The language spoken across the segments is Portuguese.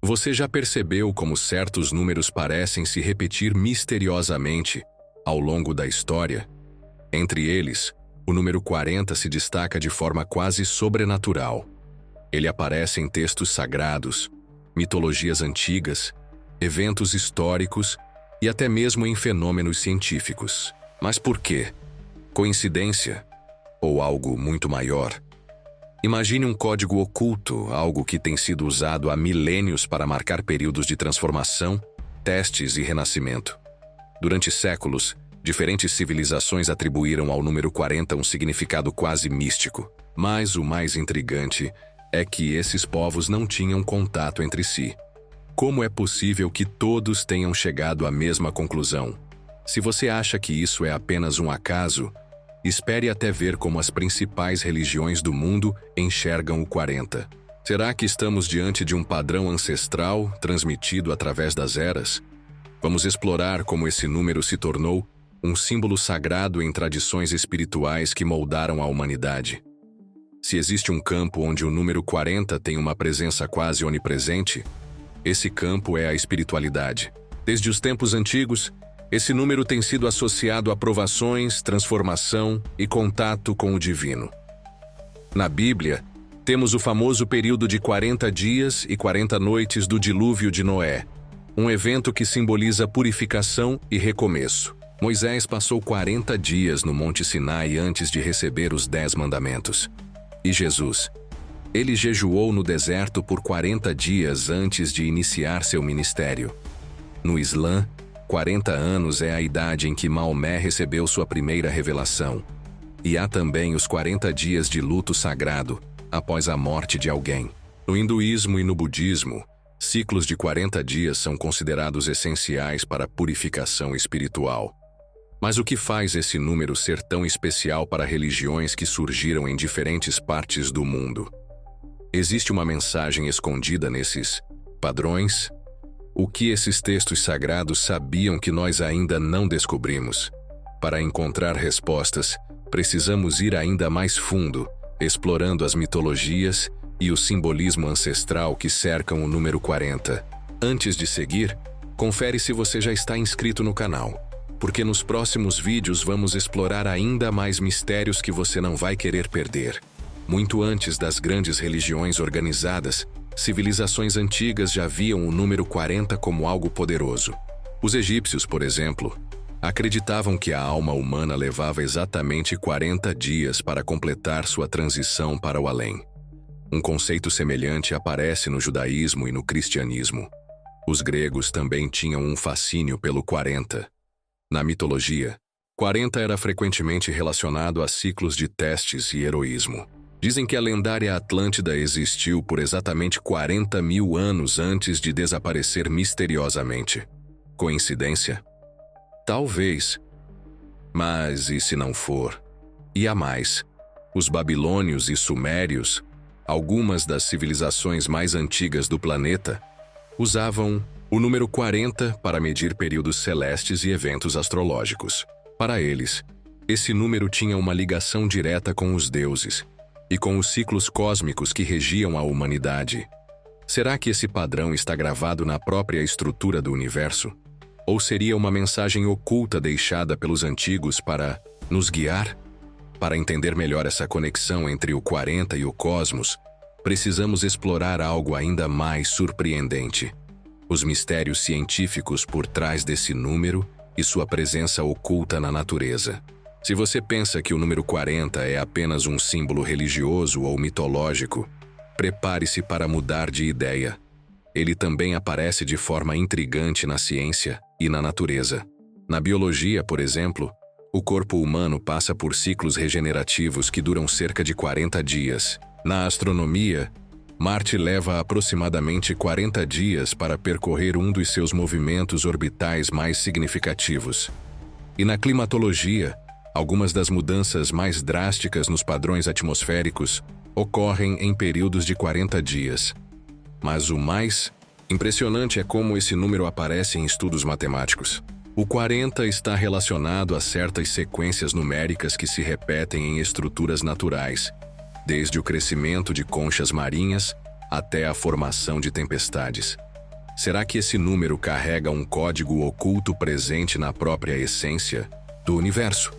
Você já percebeu como certos números parecem se repetir misteriosamente ao longo da história? Entre eles, o número 40 se destaca de forma quase sobrenatural. Ele aparece em textos sagrados, mitologias antigas, eventos históricos e até mesmo em fenômenos científicos. Mas por quê? Coincidência? Ou algo muito maior? Imagine um código oculto, algo que tem sido usado há milênios para marcar períodos de transformação, testes e renascimento. Durante séculos, diferentes civilizações atribuíram ao número 40 um significado quase místico. Mas o mais intrigante é que esses povos não tinham contato entre si. Como é possível que todos tenham chegado à mesma conclusão? Se você acha que isso é apenas um acaso, espere até ver como as principais religiões do mundo enxergam o 40. Será que estamos diante de um padrão ancestral transmitido através das eras? Vamos explorar como esse número se tornou um símbolo sagrado em tradições espirituais que moldaram a humanidade. Se existe um campo onde o número 40 tem uma presença quase onipresente, esse campo é a espiritualidade. Desde os tempos antigos, esse número tem sido associado a provações, transformação e contato com o divino. Na Bíblia, temos o famoso período de 40 dias e 40 noites do dilúvio de Noé, um evento que simboliza purificação e recomeço. Moisés passou 40 dias no Monte Sinai antes de receber os 10 mandamentos. E Jesus? Ele jejuou no deserto por 40 dias antes de iniciar seu ministério. No Islã, 40 anos é a idade em que Maomé recebeu sua primeira revelação. E há também os 40 dias de luto sagrado, após a morte de alguém. No hinduísmo e no budismo, ciclos de 40 dias são considerados essenciais para a purificação espiritual. Mas o que faz esse número ser tão especial para religiões que surgiram em diferentes partes do mundo? Existe uma mensagem escondida nesses padrões? O que esses textos sagrados sabiam que nós ainda não descobrimos? Para encontrar respostas, precisamos ir ainda mais fundo, explorando as mitologias e o simbolismo ancestral que cercam o número 40. Antes de seguir, confere se você já está inscrito no canal, porque nos próximos vídeos vamos explorar ainda mais mistérios que você não vai querer perder. Muito antes das grandes religiões organizadas, civilizações antigas já viam o número 40 como algo poderoso. Os egípcios, por exemplo, acreditavam que a alma humana levava exatamente 40 dias para completar sua transição para o além. Um conceito semelhante aparece no judaísmo e no cristianismo. Os gregos também tinham um fascínio pelo 40. Na mitologia, 40 era frequentemente relacionado a ciclos de testes e heroísmo. Dizem que a lendária Atlântida existiu por exatamente 40 mil anos antes de desaparecer misteriosamente. Coincidência? Talvez. Mas e se não for? E há mais. Os babilônios e sumérios, algumas das civilizações mais antigas do planeta, usavam o número 40 para medir períodos celestes e eventos astrológicos. Para eles, esse número tinha uma ligação direta com os deuses e com os ciclos cósmicos que regiam a humanidade. Será que esse padrão está gravado na própria estrutura do universo? Ou seria uma mensagem oculta deixada pelos antigos para nos guiar? Para entender melhor essa conexão entre o 40 e o cosmos, precisamos explorar algo ainda mais surpreendente: os mistérios científicos por trás desse número e sua presença oculta na natureza. Se você pensa que o número 40 é apenas um símbolo religioso ou mitológico, prepare-se para mudar de ideia. Ele também aparece de forma intrigante na ciência e na natureza. Na biologia, por exemplo, o corpo humano passa por ciclos regenerativos que duram cerca de 40 dias. Na astronomia, Marte leva aproximadamente 40 dias para percorrer um dos seus movimentos orbitais mais significativos. E na climatologia, algumas das mudanças mais drásticas nos padrões atmosféricos ocorrem em períodos de 40 dias. Mas o mais impressionante é como esse número aparece em estudos matemáticos. O 40 está relacionado a certas sequências numéricas que se repetem em estruturas naturais, desde o crescimento de conchas marinhas até a formação de tempestades. Será que esse número carrega um código oculto presente na própria essência do universo?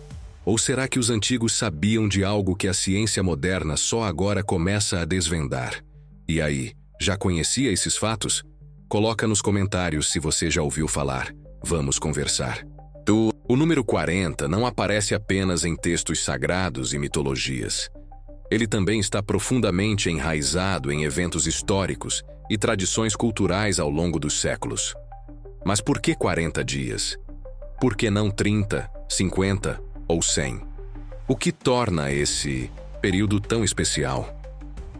Ou será que os antigos sabiam de algo que a ciência moderna só agora começa a desvendar? E aí, já conhecia esses fatos? Coloca nos comentários se você já ouviu falar. Vamos conversar. O número 40 não aparece apenas em textos sagrados e mitologias. Ele também está profundamente enraizado em eventos históricos e tradições culturais ao longo dos séculos. Mas por que 40 dias? Por que não 30, 50 ou 100? O que torna esse período tão especial?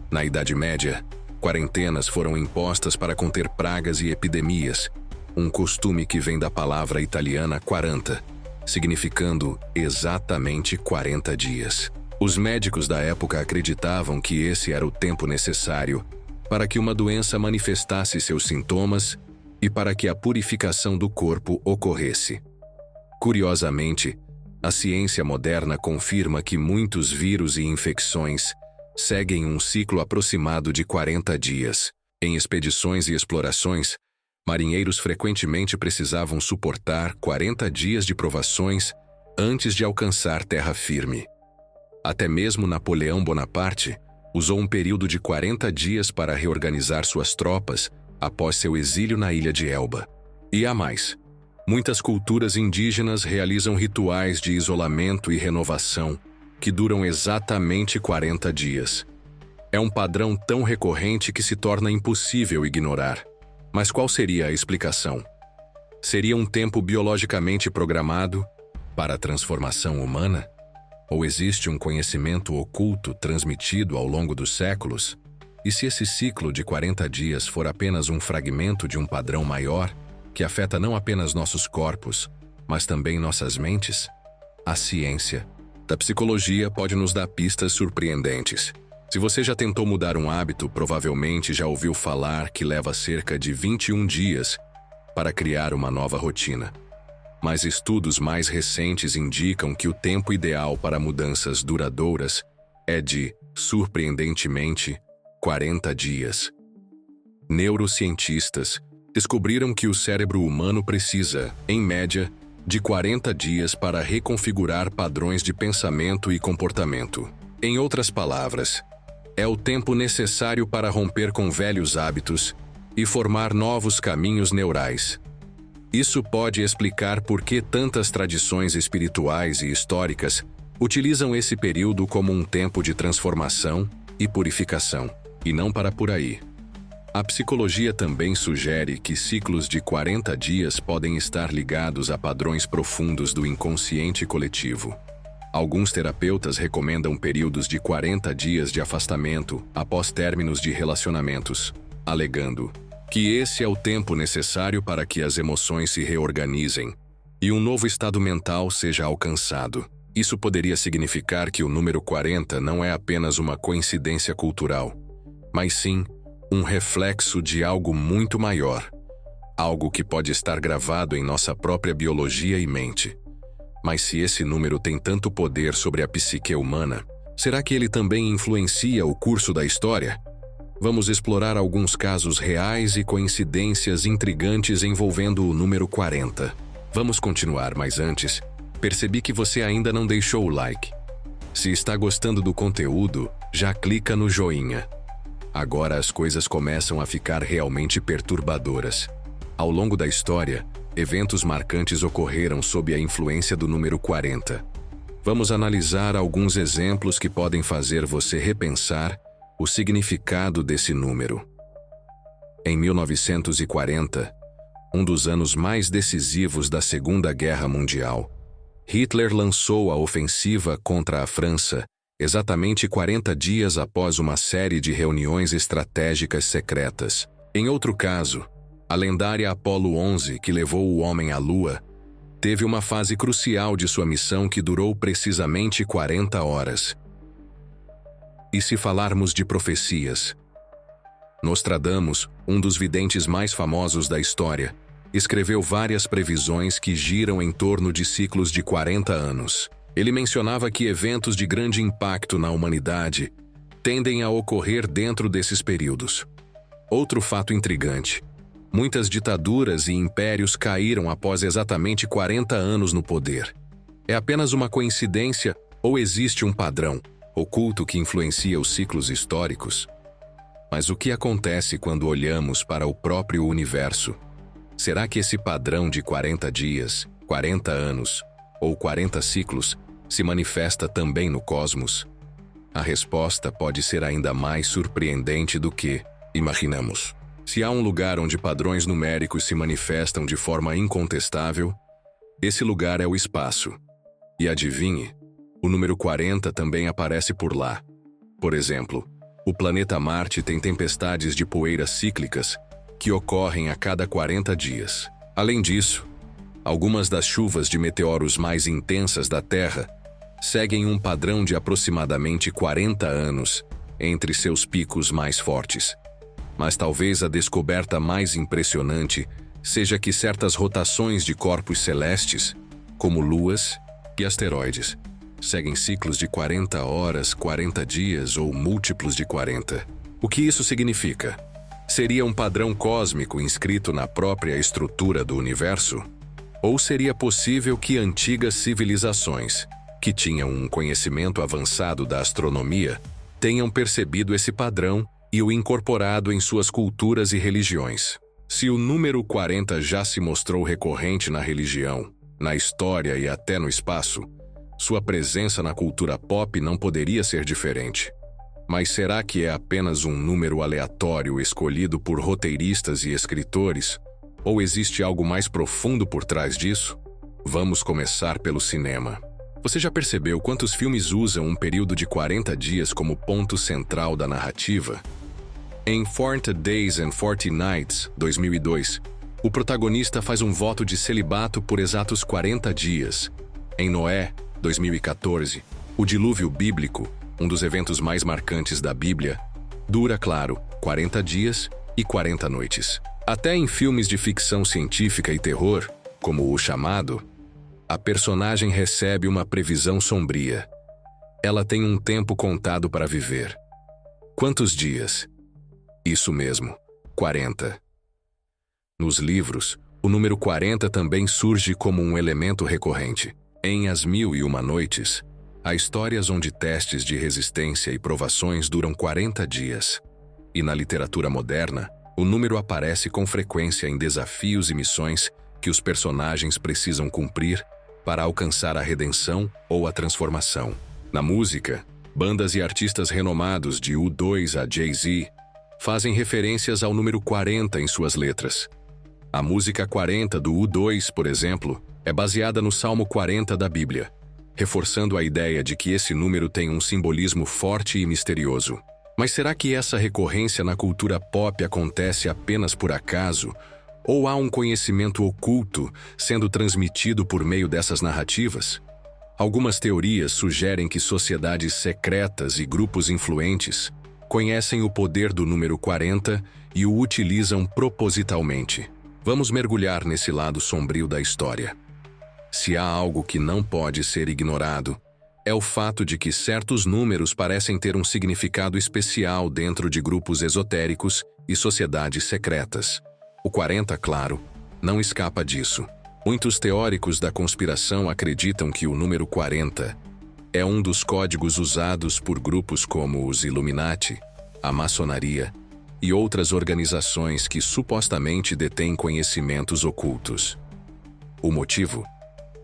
Na Idade Média, quarentenas foram impostas para conter pragas e epidemias, um costume que vem da palavra italiana quaranta, significando exatamente 40 dias. Os médicos da época acreditavam que esse era o tempo necessário para que uma doença manifestasse seus sintomas e para que a purificação do corpo ocorresse. Curiosamente, a ciência moderna confirma que muitos vírus e infecções seguem um ciclo aproximado de 40 dias. Em expedições e explorações, marinheiros frequentemente precisavam suportar 40 dias de provações antes de alcançar terra firme. Até mesmo Napoleão Bonaparte usou um período de 40 dias para reorganizar suas tropas após seu exílio na ilha de Elba. E há mais. Muitas culturas indígenas realizam rituais de isolamento e renovação que duram exatamente 40 dias. É um padrão tão recorrente que se torna impossível ignorar. Mas qual seria a explicação? Seria um tempo biologicamente programado para a transformação humana? Ou existe um conhecimento oculto transmitido ao longo dos séculos? E se esse ciclo de 40 dias for apenas um fragmento de um padrão maior, que afeta não apenas nossos corpos, mas também nossas mentes? A ciência da psicologia pode nos dar pistas surpreendentes. Se você já tentou mudar um hábito, provavelmente já ouviu falar que leva cerca de 21 dias para criar uma nova rotina. Mas estudos mais recentes indicam que o tempo ideal para mudanças duradouras é de, surpreendentemente, 40 dias. Neurocientistas descobriram que o cérebro humano precisa, em média, de 40 dias para reconfigurar padrões de pensamento e comportamento. Em outras palavras, é o tempo necessário para romper com velhos hábitos e formar novos caminhos neurais. Isso pode explicar por que tantas tradições espirituais e históricas utilizam esse período como um tempo de transformação e purificação, e não para por aí. A psicologia também sugere que ciclos de 40 dias podem estar ligados a padrões profundos do inconsciente coletivo. Alguns terapeutas recomendam períodos de 40 dias de afastamento após términos de relacionamentos, alegando que esse é o tempo necessário para que as emoções se reorganizem e um novo estado mental seja alcançado. Isso poderia significar que o número 40 não é apenas uma coincidência cultural, mas sim um reflexo de algo muito maior, algo que pode estar gravado em nossa própria biologia e mente. Mas se esse número tem tanto poder sobre a psique humana, será que ele também influencia o curso da história? Vamos explorar alguns casos reais e coincidências intrigantes envolvendo o número 40. Vamos continuar, mas antes, percebi que você ainda não deixou o like. Se está gostando do conteúdo, já clica no joinha. Agora as coisas começam a ficar realmente perturbadoras. Ao longo da história, eventos marcantes ocorreram sob a influência do número 40. Vamos analisar alguns exemplos que podem fazer você repensar o significado desse número. Em 1940, um dos anos mais decisivos da Segunda Guerra Mundial, Hitler lançou a ofensiva contra a França exatamente 40 dias após uma série de reuniões estratégicas secretas. Em outro caso, a lendária Apollo 11, que levou o homem à Lua, teve uma fase crucial de sua missão que durou precisamente 40 horas. E se falarmos de profecias? Nostradamus, um dos videntes mais famosos da história, escreveu várias previsões que giram em torno de ciclos de 40 anos. Ele mencionava que eventos de grande impacto na humanidade tendem a ocorrer dentro desses períodos. Outro fato intrigante: Muitas ditaduras e impérios caíram após exatamente 40 anos no poder. É apenas uma coincidência ou existe um padrão oculto que influencia os ciclos históricos? Mas o que acontece quando olhamos para o próprio universo? Será que esse padrão de 40 dias, 40 anos ou 40 ciclos se manifesta também no cosmos? A resposta pode ser ainda mais surpreendente do que imaginamos. Se há um lugar onde padrões numéricos se manifestam de forma incontestável, esse lugar é o espaço. E adivinhe, o número 40 também aparece por lá. Por exemplo, o planeta Marte tem tempestades de poeira cíclicas que ocorrem a cada 40 dias. Além disso, algumas das chuvas de meteoros mais intensas da Terra seguem um padrão de aproximadamente 40 anos entre seus picos mais fortes. Mas talvez a descoberta mais impressionante seja que certas rotações de corpos celestes, como luas e asteroides, seguem ciclos de 40 horas, 40 dias ou múltiplos de 40. O que isso significa? Seria um padrão cósmico inscrito na própria estrutura do universo? Ou seria possível que antigas civilizações, que tinham um conhecimento avançado da astronomia, tenham percebido esse padrão e o incorporado em suas culturas e religiões? Se o número 40 já se mostrou recorrente na religião, na história e até no espaço, sua presença na cultura pop não poderia ser diferente. Mas será que é apenas um número aleatório escolhido por roteiristas e escritores? Ou existe algo mais profundo por trás disso? Vamos começar pelo cinema. Você já percebeu quantos filmes usam um período de 40 dias como ponto central da narrativa? Em 40 Days and 40 Nights, 2002, o protagonista faz um voto de celibato por exatos 40 dias. Em Noé, 2014, o dilúvio bíblico, um dos eventos mais marcantes da Bíblia, dura, claro, 40 dias e 40 noites. Até em filmes de ficção científica e terror, como O Chamado, a personagem recebe uma previsão sombria. Ela tem um tempo contado para viver. Quantos dias? Isso mesmo, 40. Nos livros, o número 40 também surge como um elemento recorrente. Em As Mil e Uma Noites, há histórias onde testes de resistência e provações duram 40 dias. E na literatura moderna, o número aparece com frequência em desafios e missões que os personagens precisam cumprir para alcançar a redenção ou a transformação. Na música, bandas e artistas renomados de U2 a Jay-Z fazem referências ao número 40 em suas letras. A música 40 do U2, por exemplo, é baseada no Salmo 40 da Bíblia, reforçando a ideia de que esse número tem um simbolismo forte e misterioso. Mas será que essa recorrência na cultura pop acontece apenas por acaso? Ou há um conhecimento oculto sendo transmitido por meio dessas narrativas? Algumas teorias sugerem que sociedades secretas e grupos influentes conhecem o poder do número 40 e o utilizam propositalmente. Vamos mergulhar nesse lado sombrio da história. Se há algo que não pode ser ignorado, é o fato de que certos números parecem ter um significado especial dentro de grupos esotéricos e sociedades secretas. O 40, claro, não escapa disso. Muitos teóricos da conspiração acreditam que o número 40 é um dos códigos usados por grupos como os Illuminati, a maçonaria e outras organizações que supostamente detêm conhecimentos ocultos. O motivo?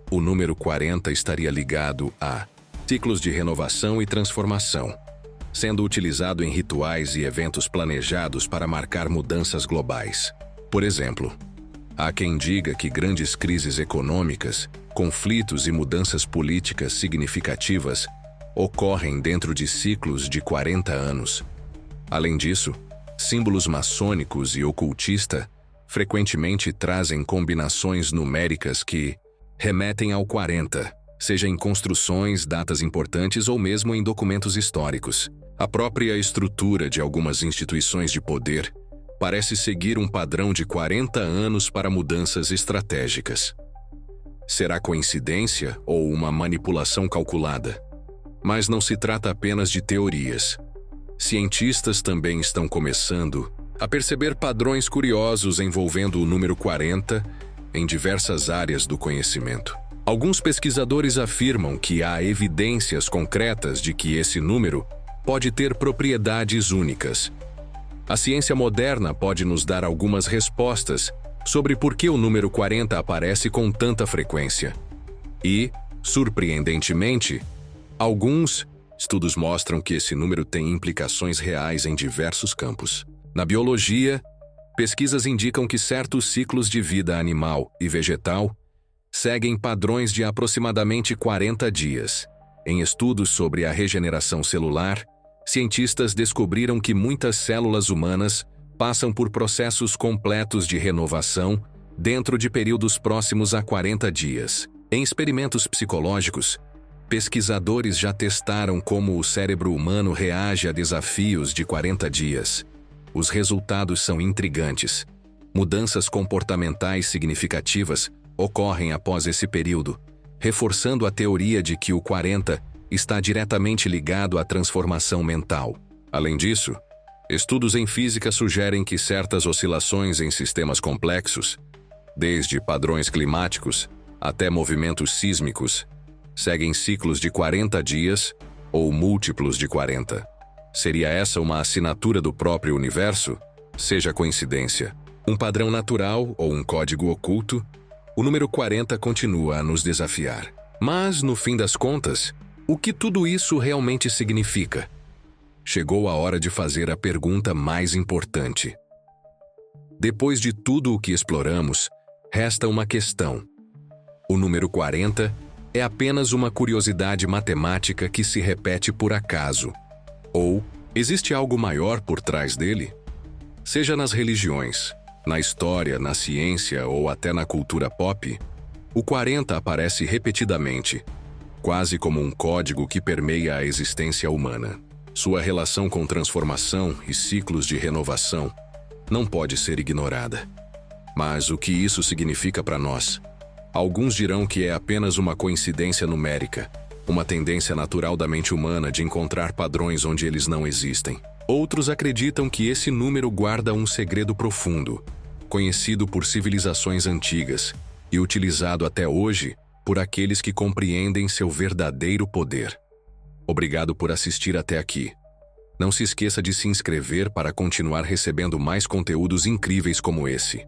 O número 40 estaria ligado a ciclos de renovação e transformação, sendo utilizado em rituais e eventos planejados para marcar mudanças globais. Por exemplo, há quem diga que grandes crises econômicas, conflitos e mudanças políticas significativas ocorrem dentro de ciclos de 40 anos. Além disso, símbolos maçônicos e ocultista frequentemente trazem combinações numéricas que remetem ao 40, seja em construções, datas importantes ou mesmo em documentos históricos. A própria estrutura de algumas instituições de poder parece seguir um padrão de 40 anos para mudanças estratégicas. Será coincidência ou uma manipulação calculada? Mas não se trata apenas de teorias. Cientistas também estão começando a perceber padrões curiosos envolvendo o número 40 em diversas áreas do conhecimento. Alguns pesquisadores afirmam que há evidências concretas de que esse número pode ter propriedades únicas. A ciência moderna pode nos dar algumas respostas sobre por que o número 40 aparece com tanta frequência. E, surpreendentemente, alguns estudos mostram que esse número tem implicações reais em diversos campos. Na biologia, pesquisas indicam que certos ciclos de vida animal e vegetal seguem padrões de aproximadamente 40 dias. Em estudos sobre a regeneração celular, cientistas descobriram que muitas células humanas passam por processos completos de renovação dentro de períodos próximos a 40 dias. Em experimentos psicológicos, pesquisadores já testaram como o cérebro humano reage a desafios de 40 dias. Os resultados são intrigantes. Mudanças comportamentais significativas ocorrem após esse período, reforçando a teoria de que o 40 está diretamente ligado à transformação mental. Além disso, estudos em física sugerem que certas oscilações em sistemas complexos, desde padrões climáticos até movimentos sísmicos, seguem ciclos de 40 dias ou múltiplos de 40. Seria essa uma assinatura do próprio universo? Seja coincidência, um padrão natural ou um código oculto, o número 40 continua a nos desafiar. Mas, no fim das contas, o que tudo isso realmente significa? Chegou a hora de fazer a pergunta mais importante. Depois de tudo o que exploramos, resta uma questão. O número 40 é apenas uma curiosidade matemática que se repete por acaso? Ou existe algo maior por trás dele? Seja nas religiões, na história, na ciência ou até na cultura pop, o 40 aparece repetidamente, quase como um código que permeia a existência humana. Sua relação com transformação e ciclos de renovação não pode ser ignorada. Mas o que isso significa para nós? Alguns dirão que é apenas uma coincidência numérica, uma tendência natural da mente humana de encontrar padrões onde eles não existem. Outros acreditam que esse número guarda um segredo profundo, conhecido por civilizações antigas e utilizado até hoje por aqueles que compreendem seu verdadeiro poder. Obrigado por assistir até aqui. Não se esqueça de se inscrever para continuar recebendo mais conteúdos incríveis como esse.